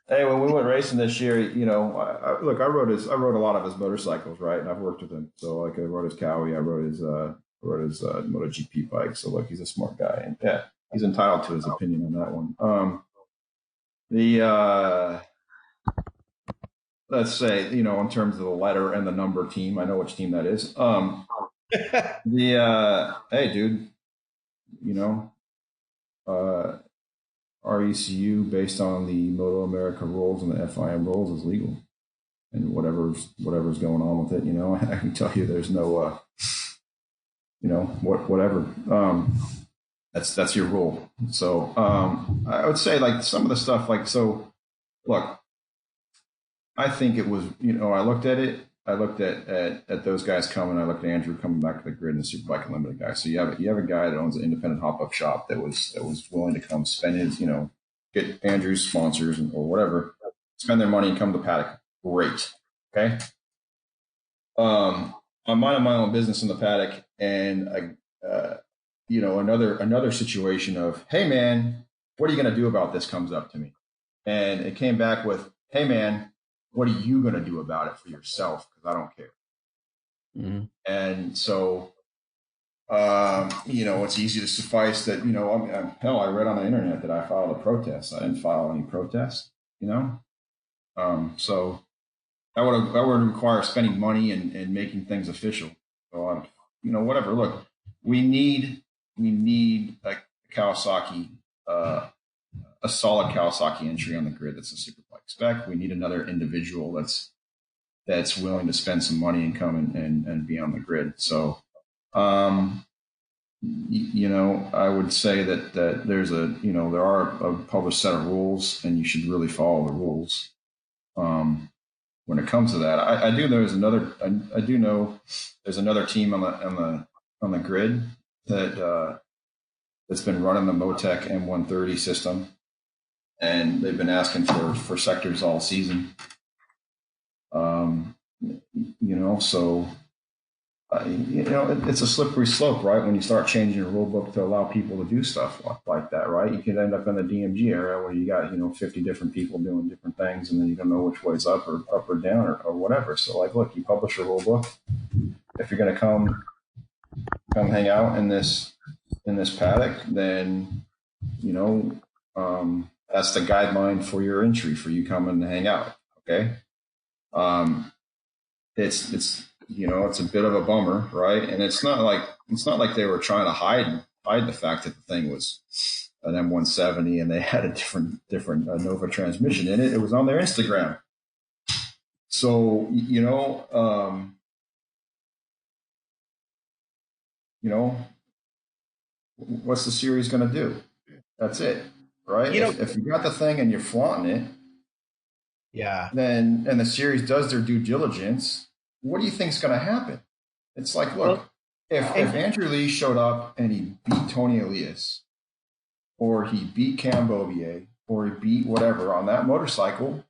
when we went racing this year, you know, I rode a lot of his motorcycles, right? And I've worked with him. So like I rode his Cowie, I rode his MotoGP bike. So look, he's a smart guy, and yeah, he's entitled to his opinion on that one. Let's say, you know, in terms of the letter and the number team, I know which team that is. Hey, dude, you know, RECU based on the MotoAmerica rules and the FIM rules is legal, and whatever's going on with it, you know, I can tell you there's no, you know, whatever. That's your rule. So I would say like some of the stuff, like, so look, I think it was, you know, I looked at those guys coming. I looked at Andrew coming back to the grid and the Superbike Unlimited guy. So you have a guy that owns an independent hop-up shop that was willing to come spend his, you know, get Andrew's sponsors or whatever, spend their money and come to the paddock. Great. Okay. I'm minding my own business in the paddock, and you know, another situation of, hey man, what are you going to do about this, comes up to me, and it came back with, hey man, what are you going to do about it for yourself? Because I don't care. Mm-hmm. And so, you know, it's easy to suffice that, you know, hell, I read on the internet that I filed a protest. I didn't file any protest, you know? So that would require spending money and making things official. So, you know, whatever. Look, we need a Kawasaki, a solid Kawasaki entry on the grid that's a Superbike spec. We need another individual that's willing to spend some money and come and be on the grid. So, you know, I would say that there's there are a published set of rules, and you should really follow the rules. When it comes to that, I do know there's another team on the grid that's been running the Motec M130 system, and they've been asking for sectors all season. You know, so you know, it's a slippery slope, right? When you start changing your rule book to allow people to do stuff like that, right? You could end up in the DMG area where you got, you know, 50 different people doing different things, and then you don't know which way's up or down or whatever. So like, look, you publish a rule book. If you're going to come hang out in this paddock, then, you know, that's the guideline for your entry, for you coming to hang out. Okay. It's you know, it's a bit of a bummer, right? And it's not like they were trying to hide the fact that the thing was an M170 and they had a different Nova transmission in it. It was on their Instagram. So, you know, what's the series going to do? That's it, right? If you got the thing and you're flaunting it, yeah, then, and the series does their due diligence, what do you think is going to happen? It's like, look, if Andrew Lee showed up and he beat Tony Elias, or he beat Cam Beaubier, or he beat whatever on that motorcycle,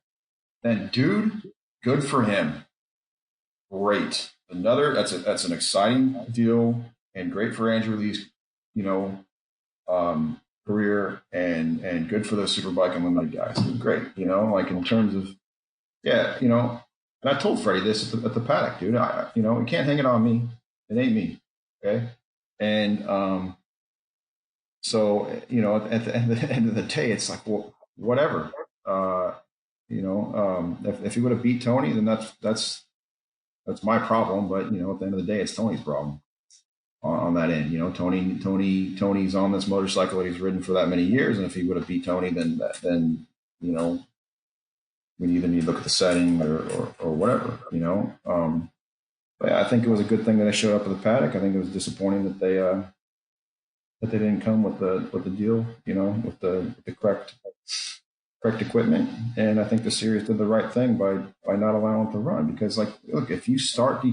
then dude, good for him. Great. That's an exciting deal, and great for Andrew Lee's, you know, career, and good for those Superbike Unlimited guys. Great, you know, like in terms of, yeah, you know. And I told Freddie this at the paddock, dude. You know, you can't hang it on me. It ain't me. Okay. And so, you know, at the end of the day, it's like, well, whatever. You know, if he would have beat Tony, then that's my problem. But, you know, at the end of the day, it's Tony's problem on that end. You know, Tony's on this motorcycle that he's ridden for that many years, and if he would have beat Tony, then you know, we either need to look at the setting or whatever, you know. But yeah, I think it was a good thing that they showed up at the paddock. I think it was disappointing that they didn't come with the deal, you know, with the correct correct equipment. And I think the series did the right thing by not allowing it to run, because like, look, if you start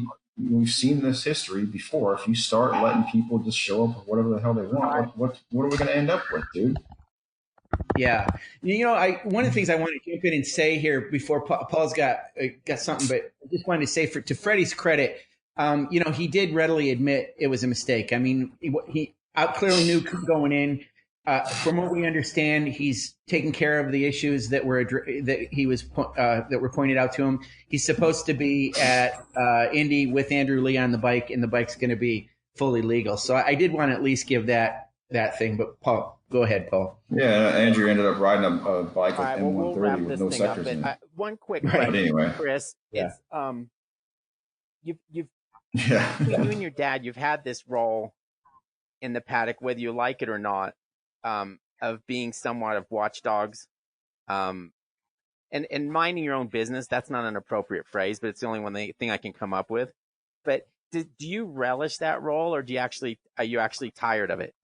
we've seen this history before. If you start letting people just show up with whatever the hell they want, what are we going to end up with, dude? Yeah, one of the things I want to jump in and say here before Paul's got something, but I just wanted to say to Freddie's credit, he did readily admit it was a mistake. I mean, he clearly knew going in. From what we understand, he's taken care of the issues that were pointed out to him. He's supposed to be at Indy with Andrew Lee on the bike, and the bike's going to be fully legal. So I did want to at least give that thing. But Paul, go ahead, Paul. Yeah, Andrew ended up riding a bike with M130 with no sectors in it. One quick question, anyway, Chris. Yeah. You've you and your dad, you've had this role in the paddock, whether you like it or not, of being somewhat of watchdogs, and minding your own business. That's not an appropriate phrase, but it's the only thing I can come up with. But do you relish that role, or are you actually tired of it?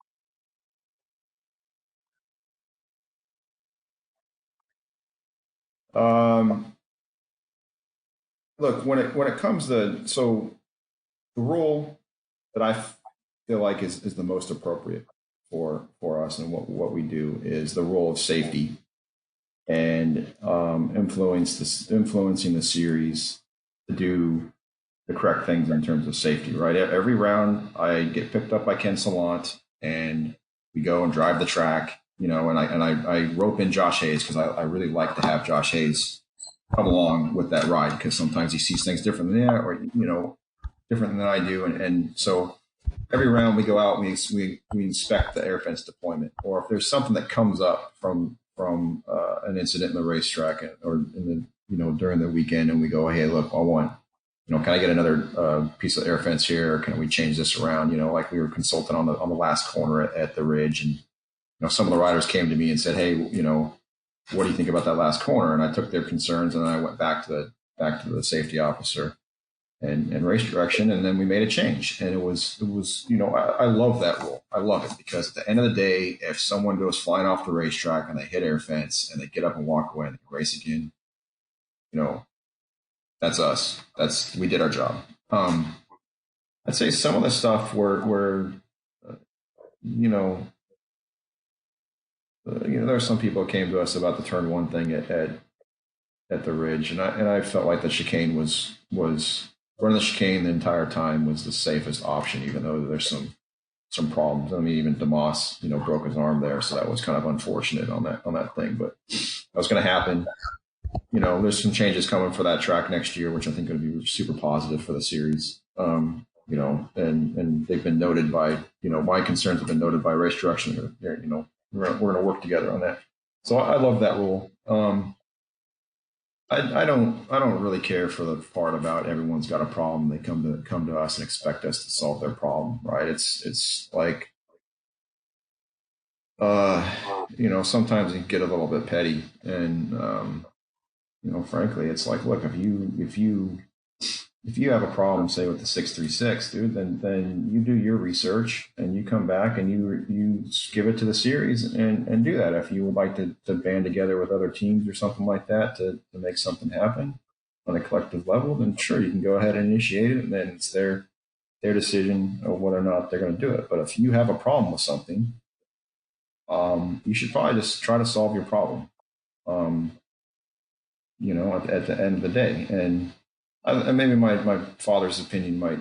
Look, when it comes to, so the role that I feel like is the most appropriate for us and what we do is the role of safety and influencing the series to do the correct things in terms of safety, right? Every round I get picked up by Ken Salant and we go and drive the track, and I rope in Josh Hayes because I really like to have Josh Hayes come along with that ride, because sometimes he sees things different than that, or different than I do, and so every round we go out, we inspect the air fence deployment, or if there's something that comes up from an incident in the racetrack or in the during the weekend, and we go, hey, look, I want, can I get another piece of air fence here? Or can we change this around? Like we were consulting on the last corner at the Ridge, and some of the riders came to me and said, hey, what do you think about that last corner? And I took their concerns, and then I went back to the safety officer and race direction, and then we made a change. And it was I love that rule. I love it, because at the end of the day, if someone goes flying off the racetrack and they hit air fence and they get up and walk away and they race again, that's us. We did our job. I'd say some of the stuff where there are some people who came to us about the turn one thing at the Ridge, and I felt like the chicane was running the chicane the entire time was the safest option, even though there's some problems. I mean, even DeMoss, broke his arm there, so that was kind of unfortunate on that thing. But that was going to happen. There's some changes coming for that track next year, which I think going to be super positive for the series. And they've been noted by my concerns have been noted by race direction. We're going to work together on that. So I love that rule. I don't really care for the part about everyone's got a problem. They come to us and expect us to solve their problem, right? It's like, sometimes it can get a little bit petty, and frankly, it's like, look, if you have a problem, say with the 636, dude, then you do your research and you come back and you give it to the series and do that. If you would like to band together with other teams or something like that to make something happen on a collective level, then sure, you can go ahead and initiate it, and then it's their decision of whether or not they're going to do it. But if you have a problem with something, you should probably just try to solve your problem, at the end of the day. And maybe my father's opinion might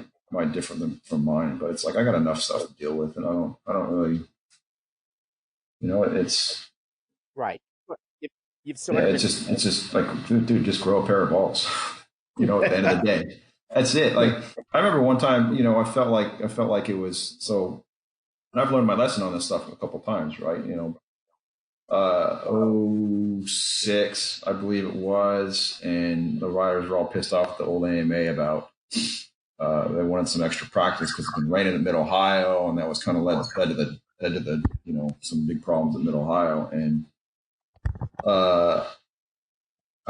differ from mine, but it's like, I got enough stuff to deal with, and I don't really, it's right. It's just like, dude, just grow a pair of balls, at the end of the day. That's it. Like, I remember one time, I felt like it was so, and I've learned my lesson on this stuff a couple of times, right? 06, I believe it was, and the riders were all pissed off at the old AMA about they wanted some extra practice because it's been raining in Mid-Ohio, and that was kind of led to the some big problems in Mid-Ohio. And I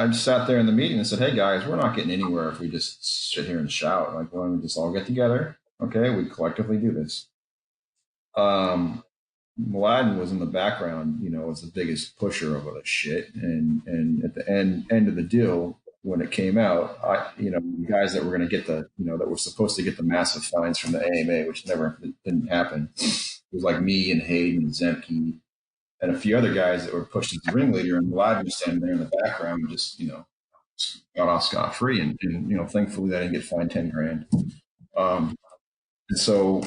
just sat there in the meeting and said, hey guys, we're not getting anywhere if we just sit here and shout. Like, why don't we just all get together? Okay, we collectively do this. Mladen was in the background, as the biggest pusher of all this shit. And at the end of the deal, when it came out, the guys that were going to get that were supposed to get the massive fines from the AMA, which didn't happen. It was like me and Hayden and Zemke and a few other guys that were pushed as the ringleader, and Mladen was standing there in the background and just, got off scot-free. And thankfully they didn't get fined 10 grand. And so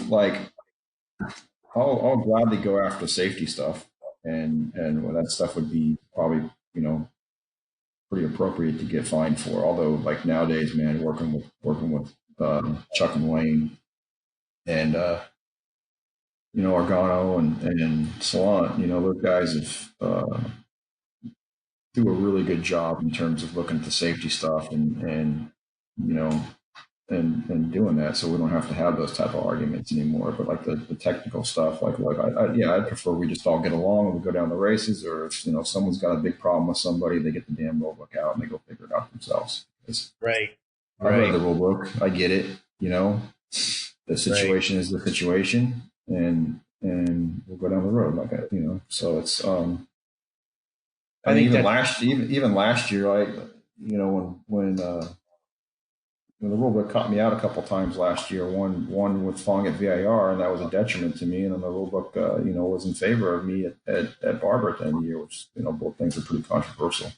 I'll gladly go after safety stuff, and that stuff would be probably pretty appropriate to get fined for. Although nowadays, man, working with Chuck and Wayne and Argano and Salant, those guys have do a really good job in terms of looking at the safety stuff and doing that, so we don't have to have those type of arguments anymore. But the technical stuff, I'd prefer we just all get along and we go down the races, or if someone's got a big problem with somebody, they get the damn rule book out and they go figure it out themselves. Right. I read the rule book, I get it. The situation is the situation, and we'll go down the road like that. So it's I think even last year, when the rule book caught me out a couple of times last year, one with Fong at VIR, and that was a detriment to me. And then the rule book, was in favor of me at Barber at the end of the year, which, both things are pretty controversial.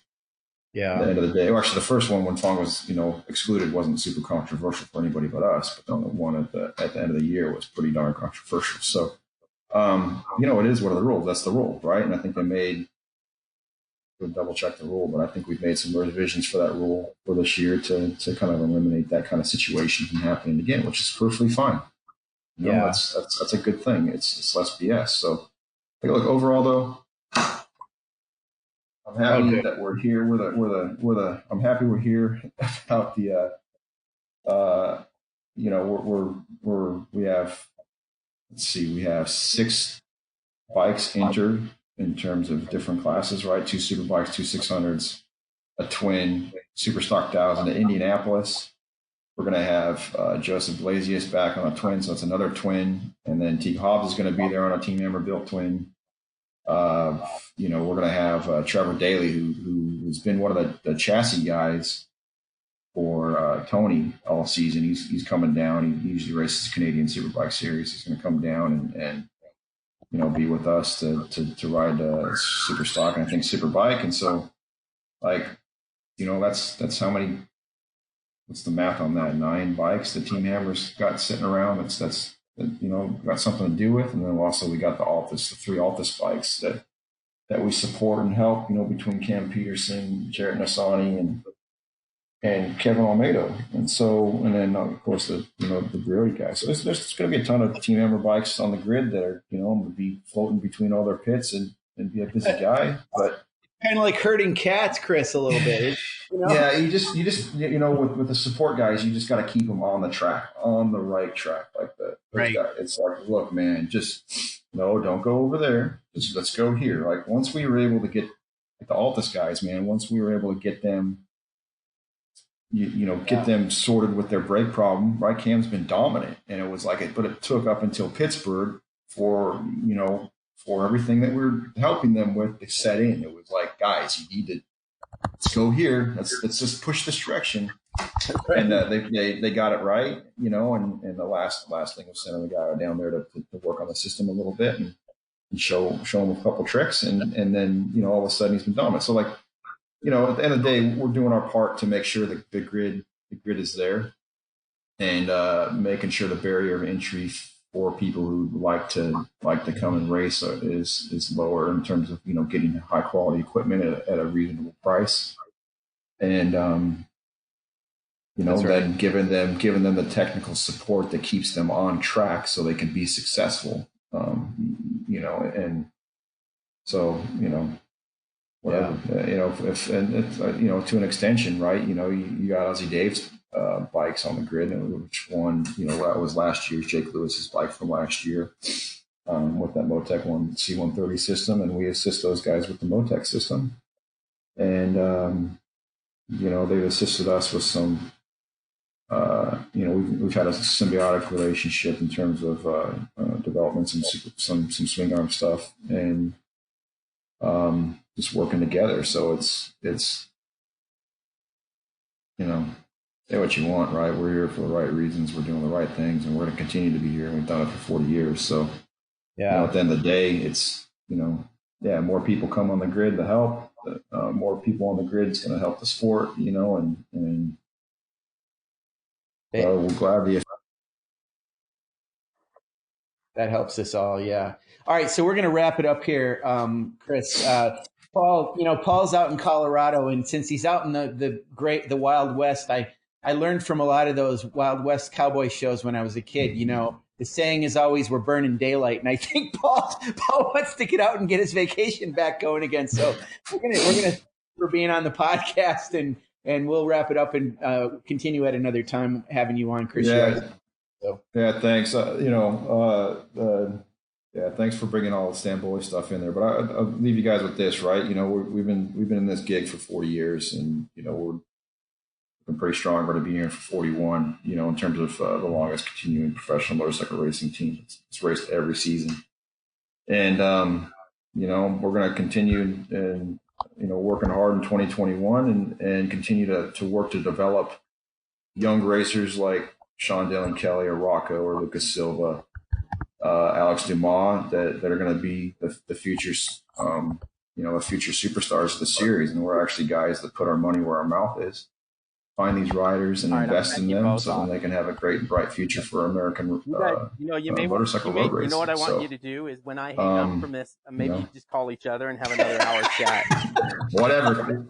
Yeah. At the end of the day, actually, the first one when Fong was, excluded wasn't super controversial for anybody but us. But then the one at the end of the year was pretty darn controversial. So, it is what are the rules? That's the rule, right? And I think we'll double check the rule, but I think we've made some revisions for that rule for this year to kind of eliminate that kind of situation from happening again, which is perfectly fine. That's a good thing. It's less BS. So, look, overall though, I'm happy that we're here. I'm happy we're here about the we have 6 bikes entered in terms of different classes, right? 2 Superbikes, 2 600s, a twin, Super Stock 1000 to Indianapolis. We're going to have Joseph Blasius back on a twin, so it's another twin. And then Teague Hobbs is going to be there on a Team Hammer built twin. We're going to have Trevor Daly, who's been one of the chassis guys for Tony all season. He's coming down. He usually races Canadian Superbike Series. He's going to come down and be with us to ride Super Stock and I think Superbike. And so, that's how many. What's the math on that? 9 bikes the Team Hammer's got sitting around. That's got something to do with. And then also we got the 3 Altus bikes that we support and help. Between Cam Peterson, Jarrett Nassani, and Kevin Almeida. And so, and then of course the Brewery guys. So there's going to be a ton of Team Hammer bikes on the grid that are, going to be floating between all their pits and be a busy guy. But kind of like herding cats, Chris, a little bit. Yeah, you just with the support guys, you just got to keep them on the track, on the right track like that. Right. It's like, look, man, just don't go over there. Just let's go here. Once we were able to get the Altus guys, man, once we were able to get them, get them sorted with their brake problem, right? Cam's been dominant, and it was but it took up until Pittsburgh for everything that we're helping them with to set in. It was like, guys, you need to, let's go here. Let's just push this direction. And they got it right, and the last thing was sending the guy down there to work on the system a little bit and show him a couple tricks, and then all of a sudden he's been dominant. So at the end of the day, we're doing our part to make sure that the grid is there, and making sure the barrier of entry for people who like to come and race is lower in terms of getting high quality equipment at a reasonable price, and That's right. then giving them the technical support that keeps them on track so they can be successful. And so whatever, if to an extension, right? You got Ozzy Dave's bikes on the grid, which one, that was last year's Jake Lewis's bike from last year, with that Motec one C130 system, and we assist those guys with the Motec system, and they've assisted us with some we've had a symbiotic relationship in terms of development, some swing arm stuff, and just working together. So it's say what you want, right? We're here for the right reasons. We're doing the right things, and we're going to continue to be here. And we've done it for 40 years. So at the end of the day, it's more people come on the grid to help. More people on the grid is going to help the sport, and we're glad to. That helps us all. Yeah. All right. So we're going to wrap it up here, Chris. Paul, Paul's out in Colorado, and since he's out in the Wild West, I learned from a lot of those Wild West cowboy shows when I was a kid. The saying is always, we're burning daylight. And I think Paul wants to get out and get his vacation back going again. So we're gonna for being on the podcast, and we'll wrap it up and continue at another time having you on, Chris. Yeah, thanks. Thanks for bringing all the Stamboy stuff in there. But I'll leave you guys with this, right? We've been in this gig for 40 years, and we're pretty strong. We're going to be here for 41. In terms of the longest continuing professional motorcycle racing team. It's raced every season, and we're going to continue and working hard in 2021 and continue to work to develop young racers like Sean Dillon Kelly or Rocco or Lucas Silva, Alex Dumas, that are going to be the future, the future superstars of the series. And we're actually guys that put our money where our mouth is, find these riders and invest in them so that they can have a great, bright future for American motorcycle road racing. You know what I want you to do is when I hang up from this, maybe just call each other and have another hour chat. Whatever.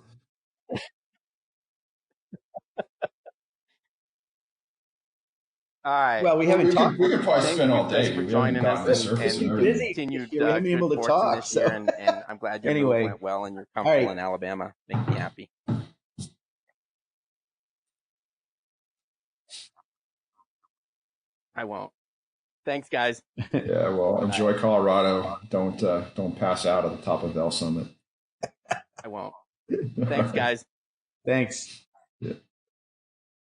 All right. Well, we haven't talked. We could probably spend all day. Thanks for joining us and continued. We haven't been able to talk. So. And I'm glad your move went well and you're comfortable in Alabama. Make me happy. I won't. Thanks, guys. Yeah, well, enjoy Colorado. Don't pass out at the top of Bell Summit. I won't. Thanks, guys. Thanks. Yeah.